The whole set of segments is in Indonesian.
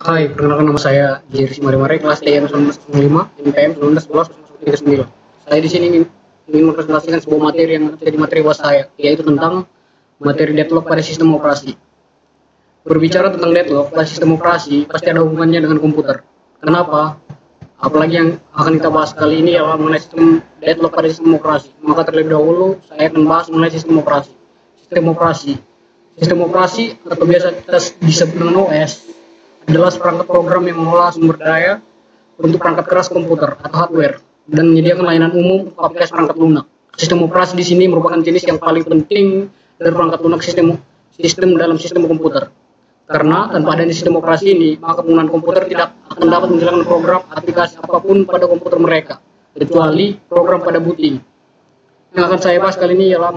Hai, perkenalkan nama saya Jerry Mari kelas TM 1905, NPM 1911-39. Saya di sini ingin mempresentasikan sebuah materi yang menjadi materi UAS saya, yaitu tentang materi deadlock pada sistem operasi. Berbicara tentang deadlock pada sistem operasi, pasti ada hubungannya dengan komputer. Kenapa? Apalagi yang akan kita bahas kali ini adalah mengenai sistem deadlock pada sistem operasi. Maka terlebih dahulu saya akan bahas mengenai sistem operasi. Sistem operasi atau biasa kita disebut dengan OS adalah perangkat program yang mengolah sumber daya untuk perangkat keras komputer atau hardware dan menyediakan layanan umum untuk aplikasi perangkat lunak. Sistem operasi di sini merupakan jenis yang paling penting dari perangkat lunak sistem dalam sistem komputer. Karena tanpa adanya sistem operasi ini, maka penggunaan komputer tidak akan dapat menjalankan program aplikasi apapun pada komputer mereka, kecuali program pada booting. Yang akan saya bahas kali ini ialah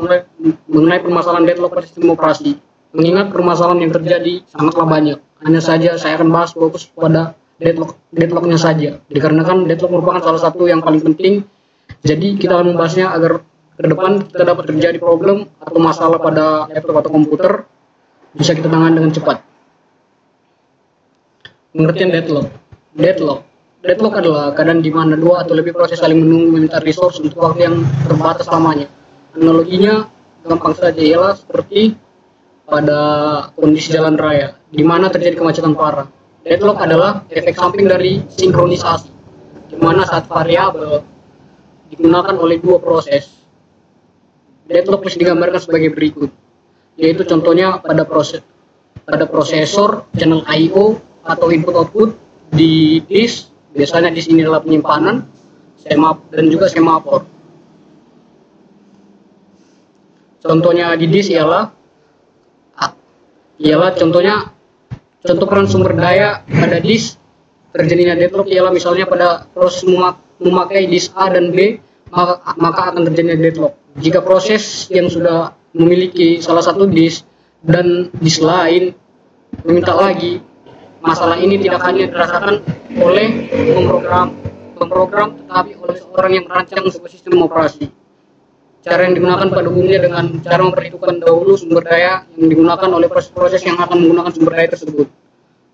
mengenai permasalahan deadlock pada sistem operasi. Mengingat permasalahan yang terjadi sangatlah banyak, hanya saja saya akan bahas fokus pada deadlocknya saja, dikarenakan deadlock merupakan salah satu yang paling penting. Jadi kita akan membahasnya agar ke depan kita dapat terjadi problem atau masalah pada laptop atau komputer bisa kita tangani dengan cepat. Pengertian deadlock adalah keadaan di mana dua atau lebih proses saling menunggu meminta resource untuk waktu yang terbatas lamanya. Analoginya gampang saja, ialah seperti pada kondisi jalan raya di mana terjadi kemacetan parah. Deadlock adalah efek samping dari sinkronisasi, di mana saat variabel digunakan oleh dua proses. Deadlock bisa digambarkan sebagai berikut, yaitu contohnya pada prosesor, channel I/O atau input output di disk. Biasanya di sini adalah penyimpanan, dan juga semafor. Contohnya di disk ialah contoh peran sumber daya pada disk terjadinya deadlock ialah misalnya pada proses memakai disk A dan B, maka akan terjadinya deadlock. Jika proses yang sudah memiliki salah satu disk dan disk lain meminta lagi, masalah ini tidak hanya dirasakan oleh pemrogram tetapi oleh seorang yang merancang sebuah sistem operasi. Cara yang digunakan pada umumnya dengan cara memperhitungkan dahulu sumber daya yang digunakan oleh proses-proses yang akan menggunakan sumber daya tersebut.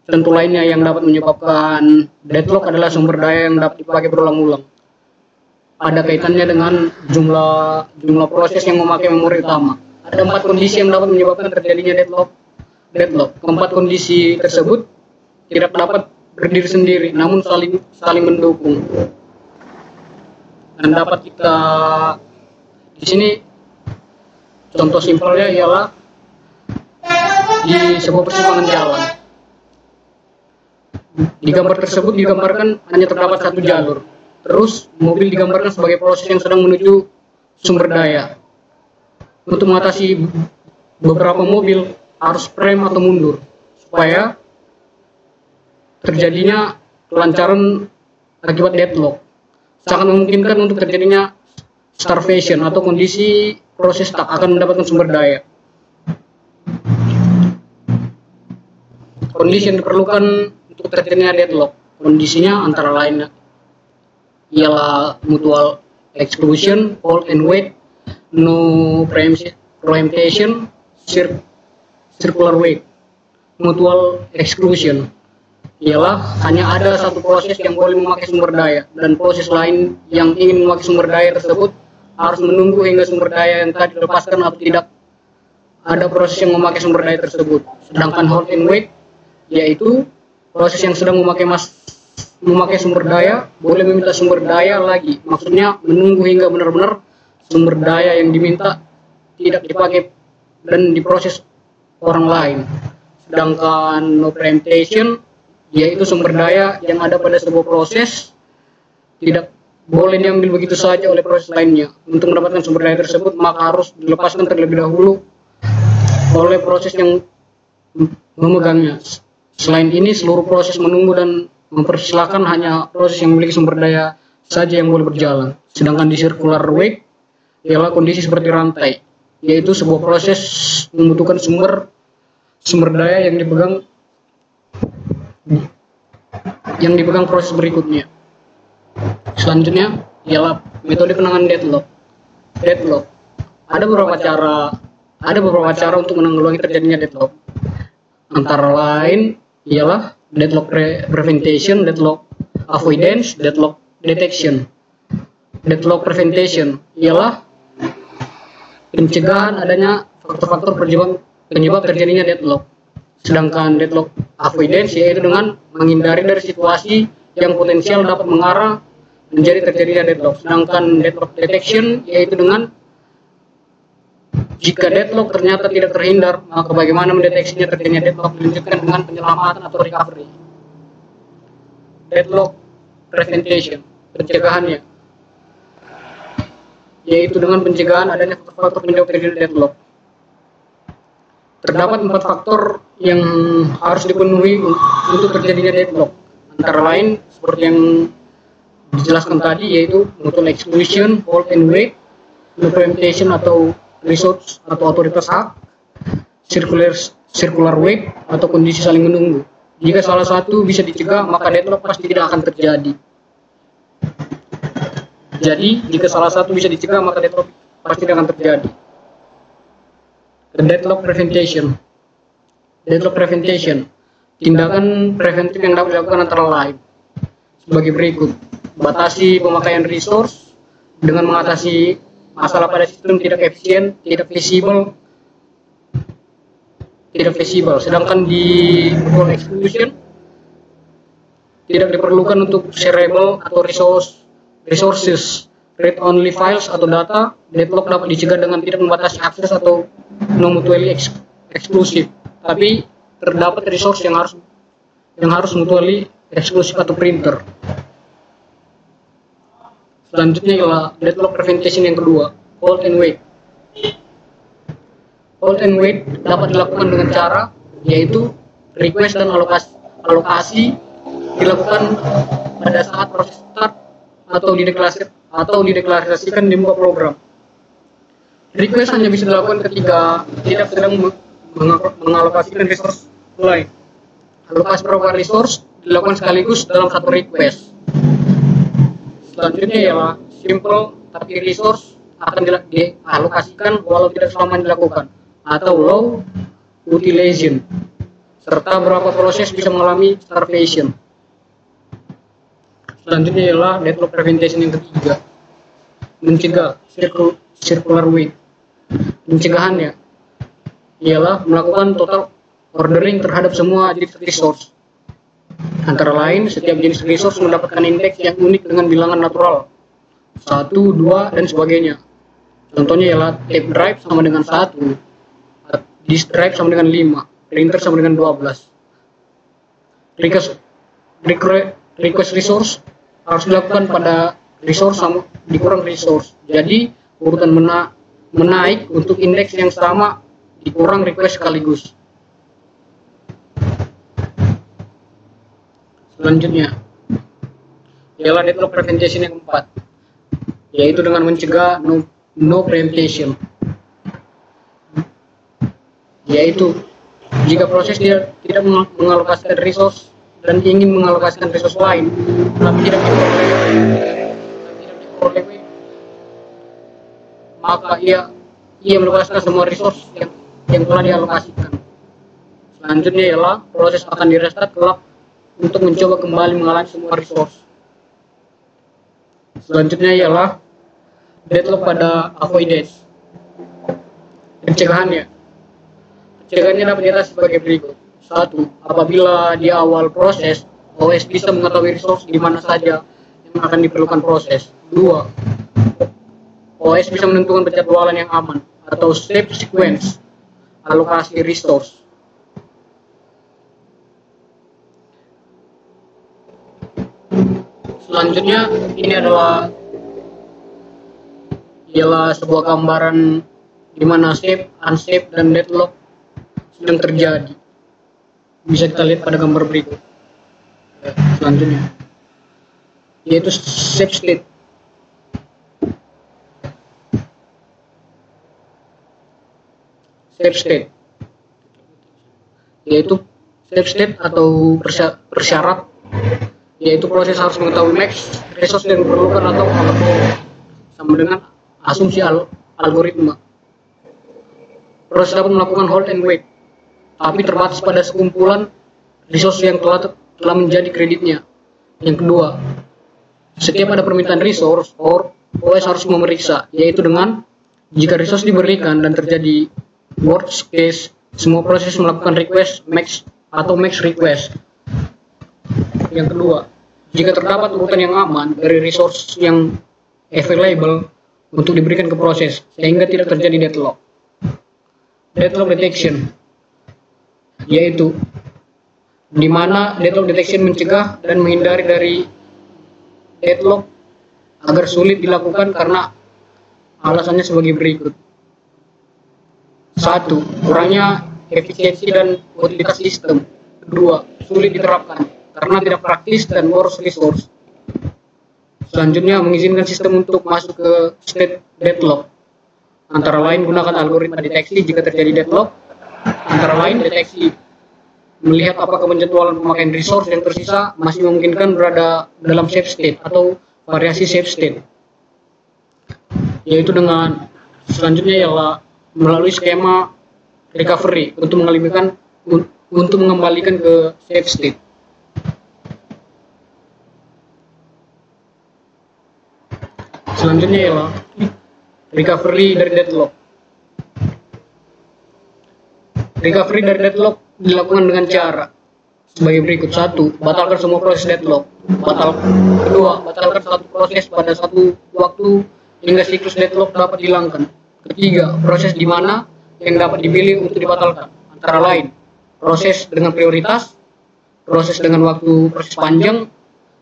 Contoh lainnya yang dapat menyebabkan deadlock adalah sumber daya yang dapat dipakai berulang-ulang. Ada kaitannya dengan jumlah proses yang memakai memori utama. Ada 4 kondisi yang dapat menyebabkan terjadinya deadlock. Keempat kondisi tersebut tidak dapat berdiri sendiri, namun saling mendukung. Dan dapat kita di sini contoh simpelnya ialah di sebuah persimpangan jalan. Di gambar tersebut digambarkan hanya terdapat satu jalur. Terus mobil digambarkan sebagai proses yang sedang menuju sumber daya. Untuk mengatasi beberapa mobil harus rem atau mundur supaya terjadinya kelancaran akibat deadlock. Sangat memungkinkan untuk terjadinya starvation atau kondisi proses tak akan mendapatkan sumber daya. Kondisi yang diperlukan untuk terjadinya deadlock, kondisinya antara lain ialah mutual exclusion, hold and wait, no preemption, circular wait. Mutual exclusion ialah hanya ada satu proses yang boleh memakai sumber daya dan proses lain yang ingin memakai sumber daya tersebut harus menunggu hingga sumber daya yang tadi dilepaskan atau tidak ada proses yang memakai sumber daya tersebut. Sedangkan hold and wait yaitu proses yang sedang memakai sumber daya boleh meminta sumber daya lagi. Maksudnya menunggu hingga benar-benar sumber daya yang diminta tidak dipakai dan diproses orang lain. Sedangkan no preemption yaitu sumber daya yang ada pada sebuah proses tidak boleh diambil begitu saja oleh proses lainnya. Untuk mendapatkan sumber daya tersebut maka harus dilepaskan terlebih dahulu oleh proses yang memegangnya. Selain ini seluruh proses menunggu dan mempersilahkan hanya proses yang memiliki sumber daya saja yang boleh berjalan. Sedangkan di circular wait ialah kondisi seperti rantai, yaitu sebuah proses membutuhkan sumber daya yang dipegang proses berikutnya. Selanjutnya ialah metode penanganan deadlock. Ada beberapa cara untuk menanggulangi terjadinya deadlock. Antara lain ialah deadlock prevention, deadlock avoidance, deadlock detection. Deadlock prevention ialah pencegahan adanya faktor-faktor penyebab terjadinya deadlock. Sedangkan deadlock avoidance yaitu dengan menghindari dari situasi yang potensial dapat mengarah menjadi terjadinya deadlock. Sedangkan deadlock detection yaitu dengan jika deadlock ternyata tidak terhindar, maka bagaimana mendeteksinya terjadinya deadlock dilanjutkan dengan penyelamatan atau recovery. Deadlock prevention, pencegahannya, yaitu dengan pencegahan adanya faktor-faktor penyebab terjadinya deadlock. Terdapat 4 faktor yang harus dipenuhi untuk terjadinya deadlock. Antara lain seperti yang dijelaskan tadi, yaitu mutual exclusion, hold and wait, no preemption atau resource atau otoritas hak, circular wait atau kondisi saling menunggu. Jika salah satu bisa dicegah, maka deadlock pasti tidak akan terjadi. Jadi, jika salah satu bisa dicegah, maka deadlock pasti tidak akan terjadi. Deadlock prevention. Deadlock prevention, tindakan preventif yang dapat dilakukan antara lain sebagai berikut: batasi pemakaian resource dengan mengatasi masalah pada sistem tidak efisien, tidak visible. Sedangkan di mutual exclusion tidak diperlukan untuk shareable atau resources, read only files atau data. Deadlock dapat dicegah dengan tidak membatasi akses atau non mutually eksklusif. Tapi terdapat resource yang harus mutually eksklusif atau printer. Selanjutnya ialah deadlock prevention yang kedua, hold and wait. Hold and wait dapat dilakukan dengan cara yaitu request dan alokasi dilakukan pada saat proses start atau dideklarasikan di muka program. Request hanya bisa dilakukan ketika tidak sedang mengalokasikan resource lain. Alokasi beberapa resource dilakukan sekaligus dalam satu request. Selanjutnya ialah simple tapi resource akan dialokasikan walau tidak selamanya dilakukan, atau low utilization, serta beberapa proses bisa mengalami starvation. Selanjutnya ialah deadlock prevention yang ketiga, mencegah circular wait. Pencegahannya ialah melakukan total ordering terhadap semua jenis resource. Antara lain, setiap jenis resource mendapatkan indeks yang unik dengan bilangan natural 1, 2, dan sebagainya. Contohnya ialah tape drive sama dengan 1, disk drive sama dengan 5, printer sama dengan 12. Request resource harus dilakukan pada resource sama dikurang resource. Jadi urutan menaik untuk indeks yang sama dikurang request sekaligus. Selanjutnya ialah deadlock prevention yang keempat, yaitu dengan mencegah no preemption, yaitu jika proses tidak mengalokasikan resource dan ingin mengalokasikan resource lain tapi tidak diperoleh, maka ia melepaskan semua resource yang telah dialokasikan. Selanjutnya ialah proses akan direstart kelak untuk mencoba kembali mengalami semua resource. Selanjutnya ialah deadlock pada avoidance. Pencegahannya dapat diatas sebagai berikut. 1. Apabila di awal proses OS bisa mengetahui resource di mana saja yang akan diperlukan proses. 2. OS bisa menentukan penjadwalan yang aman atau safe sequence alokasi resource. Selanjutnya ini ialah sebuah gambaran di mana safe, unsafe, dan deadlock sedang terjadi. Bisa kita lihat pada gambar berikut. Selanjutnya yaitu safe state. Safe state yaitu safe state atau persyarat, yaitu proses harus mengetahui max resource yang diperlukan atau sama dengan asumsi algoritma. Proses dapat melakukan hold and wait, tapi terbatas pada sekumpulan resource yang telah telah menjadi kreditnya. Yang kedua, setiap ada permintaan resource, OS harus memeriksa, yaitu dengan jika resource diberikan dan terjadi worst case, semua proses melakukan request max atau max request. Yang kedua, jika terdapat urutan yang aman dari resource yang available untuk diberikan ke proses, sehingga tidak terjadi deadlock. Deadlock detection, yaitu di mana deadlock detection mencegah dan menghindari dari deadlock agar sulit dilakukan karena alasannya sebagai berikut. 1. Kurangnya efisiensi dan utilitas sistem. 2. Sulit diterapkan karena tidak praktis dan boros resource. Selanjutnya, mengizinkan sistem untuk masuk ke state deadlock. Antara lain gunakan algoritma deteksi jika terjadi deadlock. Antara lain deteksi melihat apakah penjadwalan pemakaian resource yang tersisa masih memungkinkan berada dalam safe state atau variasi safe state. Yaitu dengan selanjutnya ialah melalui skema recovery untuk mengembalikan ke safe state. Selanjutnya ialah recovery dari deadlock. Recovery dari deadlock dilakukan dengan cara sebagai berikut. 1. Batalkan semua proses deadlock. Kedua, batalkan satu proses pada satu waktu hingga siklus deadlock dapat dihilangkan. Ketiga, proses di mana yang dapat dipilih untuk dibatalkan. Antara lain, proses dengan prioritas, proses dengan waktu proses panjang,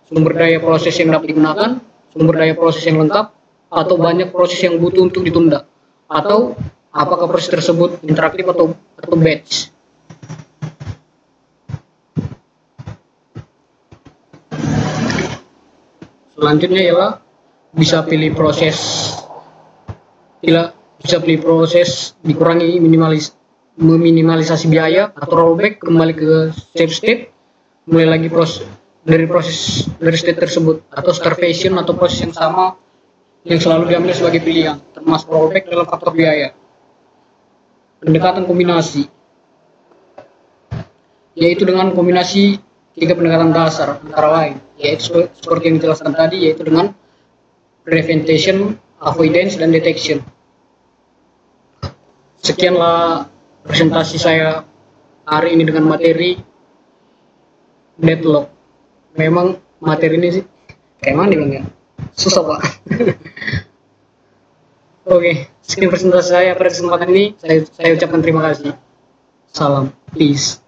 sumber daya proses yang dapat digunakan, sumber daya proses yang lengkap, atau banyak proses yang butuh untuk ditunda, atau apakah proses tersebut interaktif atau batch. Selanjutnya ialah bisa pilih proses dikurangi meminimalisasi biaya atau rollback kembali ke safe state, mulai lagi dari state tersebut, atau starvation atau proses yang sama yang selalu diambil sebagai pilihan, termasuk rollback dalam faktor biaya. Pendekatan kombinasi, yaitu dengan kombinasi 3 pendekatan dasar antara lain, yaitu seperti yang dijelaskan tadi, yaitu dengan prevention, avoidance, dan detection. Sekianlah presentasi saya hari ini dengan materi deadlock. Memang materi ini sih kayak mana bilangnya, susah pak. Oke, sekian presentasi saya pada kesempatan ini. Saya ucapkan terima kasih. Salam, peace.